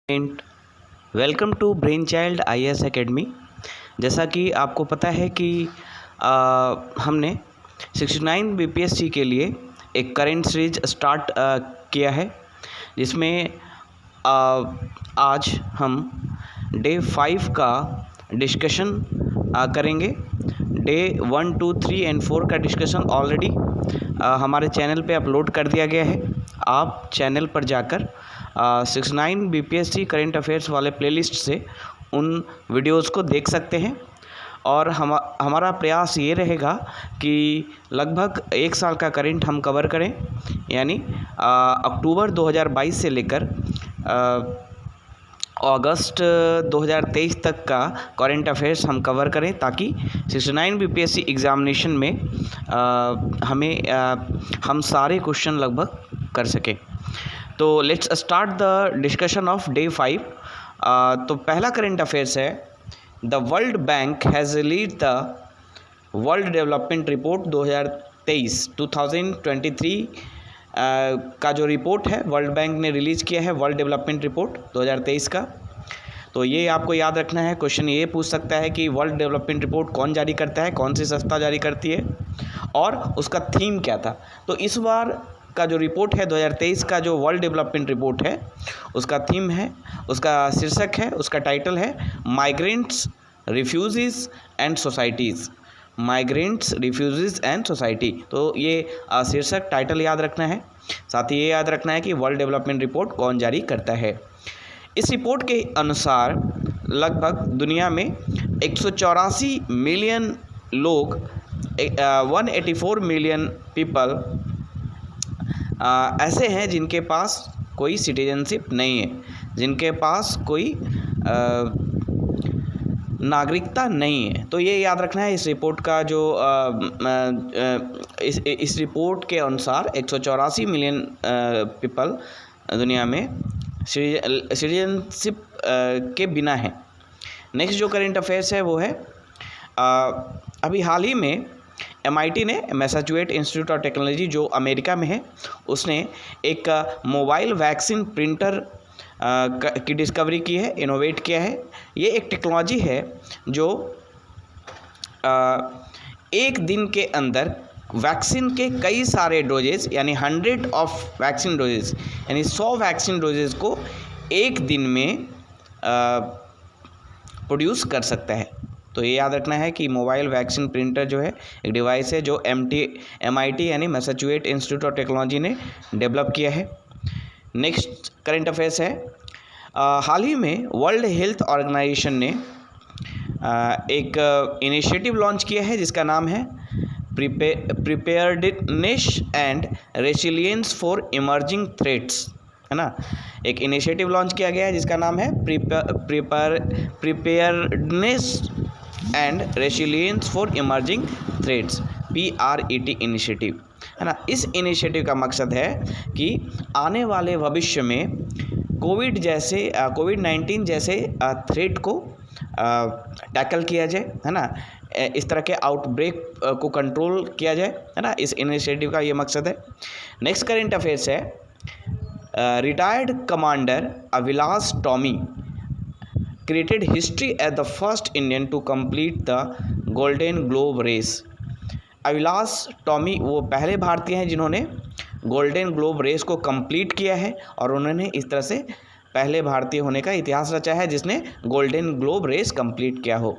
Welcome to Brain Child IAS Academy. जैसा कि आपको पता है कि हमने 69 BPSC के लिए एक करेंट सीरीज स्टार्ट किया है, जिसमें आज हम डे 5 का डिस्कशन करेंगे। डे 1, 2, 3 एंड 4 का डिस्कशन ऑलरेडी हमारे चैनल पे अपलोड कर दिया गया है। आप चैनल पर जाकर 69 BPSC करेंट अफेयर्स वाले प्लेलिस्ट से उन वीडियोस को देख सकते हैं। और हमारा प्रयास ये रहेगा कि लगभग 1 साल का करेंट हम कवर करें, यानी अक्टूबर 2022 से लेकर अगस्त 2023 तक का करंट अफेयर्स हम कवर करें, ताकि 69 BPSC एग्ज़ामिनेशन में हम सारे क्वेश्चन लगभग कर सकें। तो let's start the discussion of day 5। तो पहला करंट अफेयर्स है, the world bank has release the world development report 2023 का जो रिपोर्ट है वर्ल्ड बैंक ने रिलीज़ किया है, वर्ल्ड डेवलपमेंट रिपोर्ट 2023 का। तो ये आपको याद रखना है। क्वेश्चन ये पूछ सकता है कि वर्ल्ड डेवलपमेंट रिपोर्ट कौन जारी करता है, कौन सी संस्था जारी करती है, और उसका थीम क्या था। तो इस बार का जो रिपोर्ट है 2023 का जो वर्ल्ड डेवलपमेंट रिपोर्ट है, उसका थीम है, उसका शीर्षक है, उसका टाइटल है migrants, refugees and societies. Migrants, refugees and society. तो ये शीर्षक टाइटल याद रखना है। साथ ही ये याद रखना है कि वर्ल्ड डेवलपमेंट रिपोर्ट कौन जारी करता है। इस रिपोर्ट के अनुसार लगभग दुनिया में 184 मिलियन लोग, 184 मिलियन पीपल ऐसे हैं जिनके पास कोई सिटीजनशिप नहीं है, जिनके पास कोई नागरिकता नहीं है। तो ये याद रखना है। इस रिपोर्ट का जो इस रिपोर्ट के अनुसार 184 मिलियन पीपल दुनिया में सिटीजनशिप के बिना है। नेक्स्ट जो करंट अफेयर्स है वो है, अभी हाल ही में MIT ने, मैसाचुसेट्स इंस्टीट्यूट ऑफ टेक्नोलॉजी जो अमेरिका में है, उसने एक मोबाइल वैक्सीन प्रिंटर की डिस्कवरी की है, इनोवेट किया है। ये एक टेक्नोलॉजी है जो एक दिन के अंदर वैक्सीन के कई सारे डोजेज, यानी 100 ऑफ वैक्सीन डोजेज, यानी 100 वैक्सीन डोजेज को एक दिन में प्रोड्यूस कर सकता है। तो ये याद रखना है कि मोबाइल वैक्सीन प्रिंटर जो है एक डिवाइस है जो MIT यानी मैसाचुसेट्स इंस्टीट्यूट ऑफ टेक्नोलॉजी ने डेवलप किया है। नेक्स्ट करंट अफेयर्स है, हाल ही में वर्ल्ड हेल्थ ऑर्गेनाइजेशन ने एक इनिशिएटिव लॉन्च किया है जिसका नाम है preparedness and resilience for emerging threats, है ना। एक इनिशिएटिव लॉन्च किया गया है जिसका नाम है preparedness and resilience for emerging threats, PRET initiative, है ना। इस इनिशिएटिव का मकसद है कि आने वाले भविष्य में कोविड-19 जैसे थ्रेट को टैकल किया जाए, है ना। इस तरह के आउटब्रेक को कंट्रोल किया जाए, है ना। इस इनिशिएटिव का ये मकसद है। नेक्स्ट करंट अफेयर्स है, retired commander Abhilash Tomy created history as the first Indian to complete the Golden Globe race। Abhilash Tomy वो पहले भारतीय हैं जिन्होंने गोल्डन ग्लोब रेस को कंप्लीट किया है, और उन्होंने इस तरह से पहले भारतीय होने का इतिहास रचा है जिसने गोल्डन ग्लोब रेस कंप्लीट किया हो।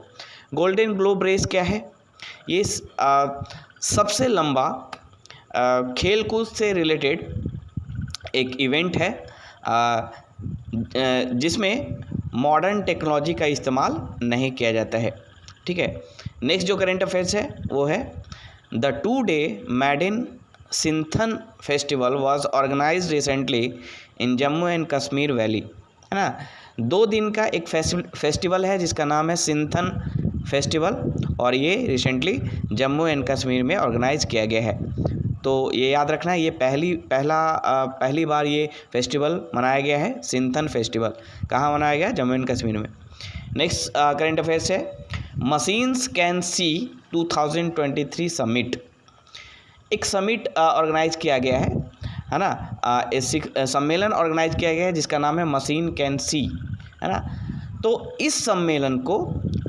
गोल्डन ग्लोब रेस क्या है? ये सबसे लंबा खेलकूद से रिलेटेड एक इवेंट है जिसमें मॉडर्न टेक्नोलॉजी का इस्तेमाल नहीं किया जाता है, ठीक है। नेक्स्ट जो करंट अफेयर्स है वो है, the 2-day maiden Sinthan festival was organised recently in Jammu and Kashmir valley, है ना। 2 दिन का एक फेस्टिवल है जिसका नाम है सिंथन फेस्टिवल, और ये रिसेंटली जम्मू एंड कश्मीर में ऑर्गेनाइज किया गया है। तो ये याद रखना है, ये पहली बार ये फेस्टिवल मनाया गया है, सिंथन फेस्टिवल। कहाँ मनाया गया? जम्मू एंड कश्मीर में। नेक्स्ट करंट अफेयर्स है, मशीन्स कैन सी 2023 समिट। एक समिट ऑर्गेनाइज किया गया है है ना, सम्मेलन ऑर्गेनाइज किया गया है जिसका नाम है मशीन कैन सी, है ना। तो इस सम्मेलन को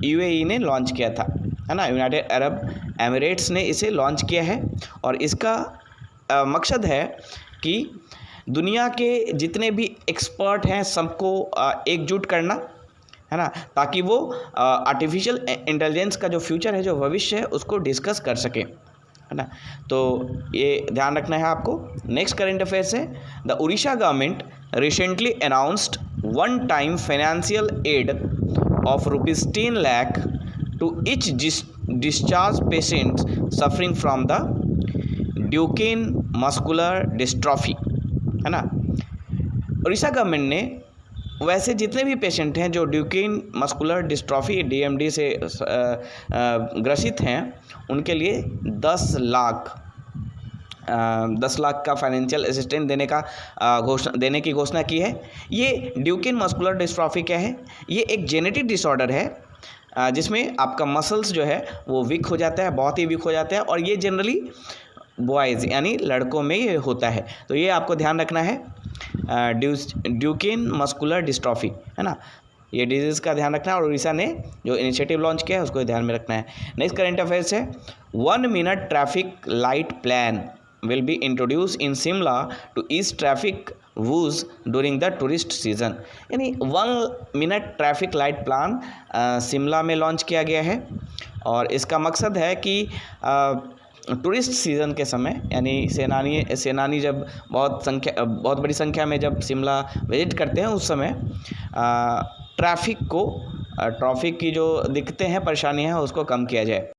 यूएई ने लॉन्च किया था, है ना, यूनाइटेड अरब एमिरेट्स ने इसे लॉन्च किया है। और इसका मकसद है कि दुनिया के जितने भी एक्सपर्ट हैं सबको एकजुट करना, है ना, ताकि वो आर्टिफिशियल इंटेलिजेंस का जो फ्यूचर है, जो भविष्य है, उसको डिस्कस कर सकें, है ना। तो ये ध्यान रखना है आपको। नेक्स्ट करंट अफेयर्स है, the Odisha government recently announced one time financial aid of ₹10 lakh to each discharge patients suffering from the Duchenne muscular dystrophy, है ना। उड़ीसा गवर्नमेंट ने वैसे जितने भी पेशेंट हैं जो ड्यूकेन मस्कुलर डिस्ट्रॉफी डीएमडी से ग्रसित हैं, उनके लिए 10 लाख का फाइनेंशियल असिस्टेंस देने की घोषणा की है। ये ड्यूकेन मस्कुलर डिस्ट्रॉफी क्या है? ये एक जेनेटिक डिसऑर्डर है जिसमें आपका मसल्स जो है वो वीक हो जाता है, बहुत ही वीक हो जाता है, और ये जनरली बॉयज़ यानी लड़कों में ये होता है। तो ये आपको ध्यान रखना है, ड्यूकेन मस्कुलर डिस्ट्रॉफी, है ना, ये डिजीज़ का ध्यान रखना है। और उड़ीसा ने जो इनिशिएटिव लॉन्च किया है उसको ध्यान में रखना है। नेक्स्ट करंट अफेयर्स है, 1 minute traffic light plan will be introduced in Shimla to ease traffic woes during the tourist season। यानी 1 minute traffic light plan Shimla में लॉन्च किया गया है, और इसका मकसद है कि टूरिस्ट सीज़न के समय, यानी सेनानी जब बहुत बड़ी संख्या में जब शिमला विजिट करते हैं, उस समय ट्रैफिक की जो दिक्कतें हैं, परेशानियाँ हैं, उसको कम किया जाए।